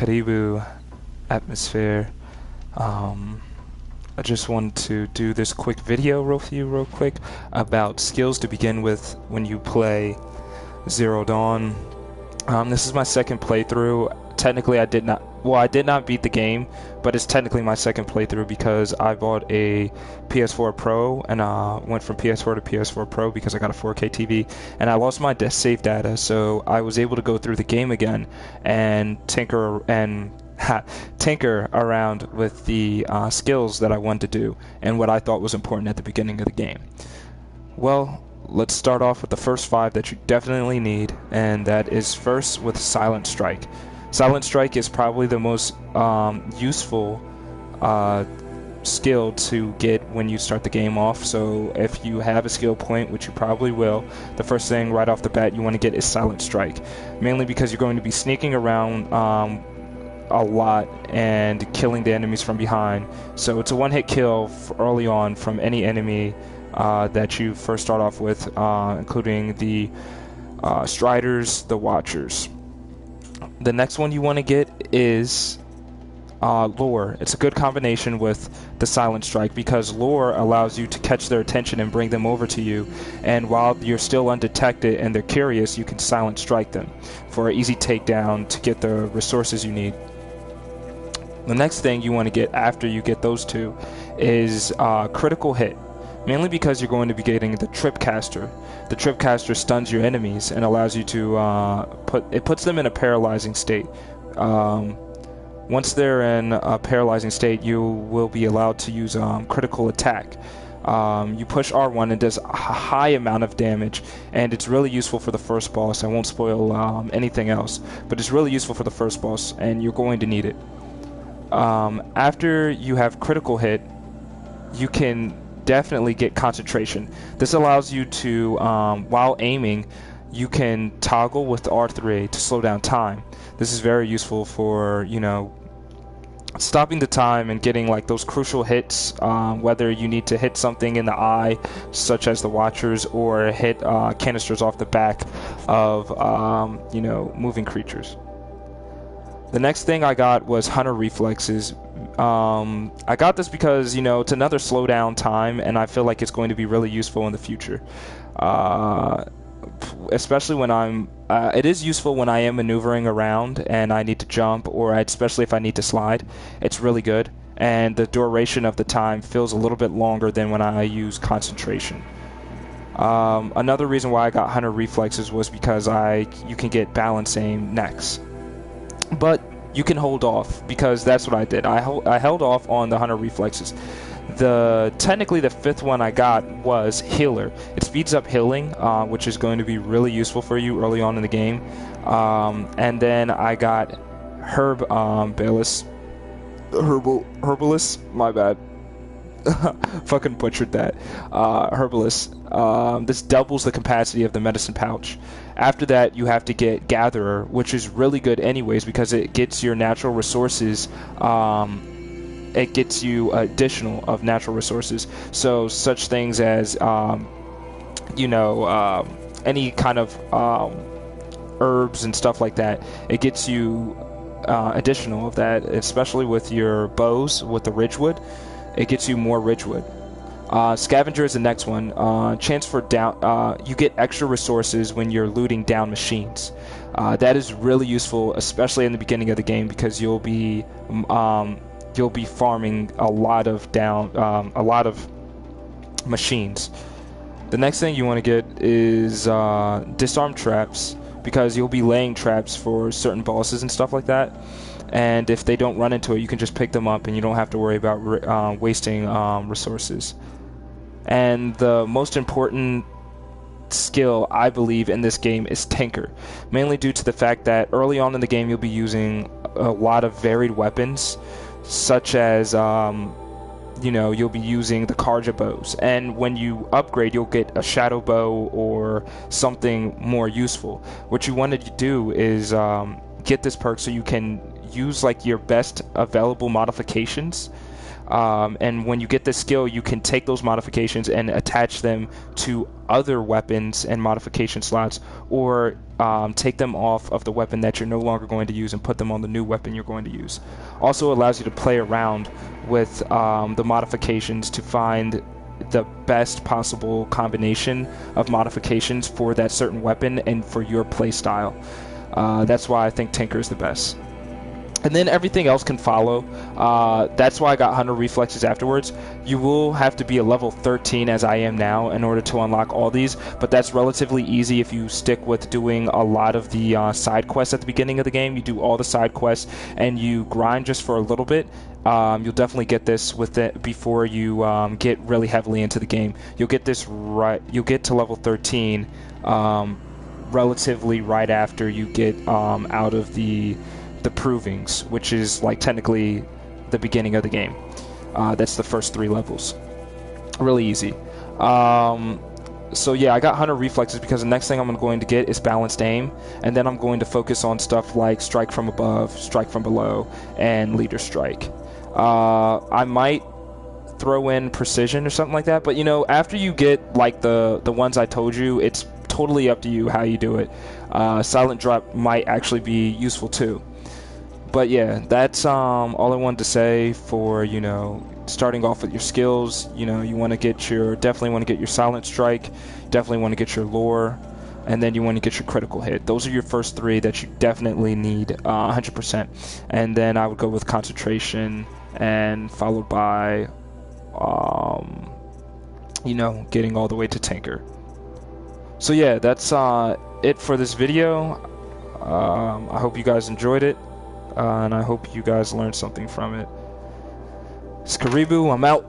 Karibu, Atmosphere. I just wanted to do this quick video real quick about skills to begin with when you play Zero Dawn. This is my second playthrough. Technically, I did not beat the game, but it's technically my second playthrough because I bought a PS4 Pro and went from PS4 to PS4 Pro because I got a 4K TV, and I lost my save data, so I was able to go through the game again and tinker around with the skills that I wanted to do and what I thought was important at the beginning of the game. Well, let's start off with the first 5 that you definitely need, and that is first with Silent Strike. Silent Strike is probably the most useful skill to get when you start the game off. So if you have a skill point, which you probably will, the first thing right off the bat you want to get is Silent Strike. Mainly because you're going to be sneaking around a lot and killing the enemies from behind. So it's a one-hit kill early on from any enemy that you first start off with, including the Striders, the Watchers. The next one you want to get is Lure. It's a good combination with the Silent Strike because Lure allows you to catch their attention and bring them over to you, and while you're still undetected and they're curious, you can Silent Strike them for an easy takedown to get the resources you need. The next thing you want to get after you get those two is Critical Hit. Mainly because you're going to be getting the Tripcaster. The Tripcaster stuns your enemies and allows you to puts them in a paralyzing state. Once they're in a paralyzing state, you will be allowed to use Critical Attack. You push R1 and it does a high amount of damage, and it's really useful for the first boss. I won't spoil anything else, but it's really useful for the first boss, and you're going to need it. After you have Critical Hit, you can definitely get Concentration. This allows you to, while aiming, you can toggle with R3 to slow down time. This is very useful for, stopping the time and getting like those crucial hits, whether you need to hit something in the eye, such as the Watchers, or hit canisters off the back of, moving creatures. The next thing I got was Hunter Reflexes. I got this because, it's another slowdown time, and I feel like it's going to be really useful in the future. Especially when it is useful when I am maneuvering around and I need to jump, or especially if I need to slide. It's really good, and the duration of the time feels a little bit longer than when I use Concentration. Another reason why I got Hunter Reflexes was because you can get Balance Aim next. But you can hold off, because that's what I did. I held off on the Hunter Reflexes. Technically the 5th one I got was Healer. It speeds up healing, which is going to be really useful for you early on in the game. And then I got Herbalist, my bad. Fucking butchered that. Herbalist. This doubles the capacity of the medicine pouch. After that, you have to get Gatherer, which is really good anyways because it gets your natural resources. It gets you additional of natural resources. So such things as, any kind of herbs and stuff like that. It gets you additional of that, especially with your bows, with the Ridgewood. It gets you more Ridgewood. Scavenger is the next one. Chance for down. You get extra resources when you're looting down machines. That is really useful, especially in the beginning of the game, because you'll be farming a lot of machines. The next thing you want to get is Disarm Traps, because you'll be laying traps for certain bosses and stuff like that. And if they don't run into it, you can just pick them up and you don't have to worry about wasting resources. And the most important skill, I believe, in this game is Tinker. Mainly due to the fact that early on in the game you'll be using a lot of varied weapons, such as, you'll be using the Karja bows. And when you upgrade, you'll get a Shadow Bow or something more useful. What you want to do is get this perk so you can use like your best available modifications And when you get this skill, you can take those modifications and attach them to other weapons and modification slots, or take them off of the weapon that you're no longer going to use and put them on the new weapon you're going to use. Also allows you to play around with the modifications to find the best possible combination of modifications for that certain weapon and for your play style. That's why I think Tinker is the best. And then everything else can follow. That's why I got Hunter Reflexes afterwards. You will have to be a level 13, as I am now, in order to unlock all these, but that's relatively easy if you stick with doing a lot of the side quests at the beginning of the game. You do all the side quests and you grind just for a little bit. You'll definitely get this with it before you get really heavily into the game. You'll get this right. You'll get to level 13 relatively right after you get out of the provings, which is like technically the beginning of the game. That's the first 3 levels. Really easy. So yeah, I got Hunter Reflexes because the next thing I'm going to get is Balanced Aim, and then I'm going to focus on stuff like Strike from Above, Strike from Below, and Leader Strike. I might throw in Precision or something like that, but you know, after you get like the ones I told you, it's totally up to you how you do it. Silent Drop might actually be useful too. But yeah, that's all I wanted to say for, you know, starting off with your skills. You know, you want to get your, definitely want to get your Silent Strike, definitely want to get your Lore, and then you want to get your Critical Hit. Those are your first 3 that you definitely need 100%. And then I would go with Concentration, and followed by, you know, getting all the way to Tinker. So yeah, that's it for this video. I hope you guys enjoyed it. And I hope you guys learned something from it. It's Karibu, I'm out.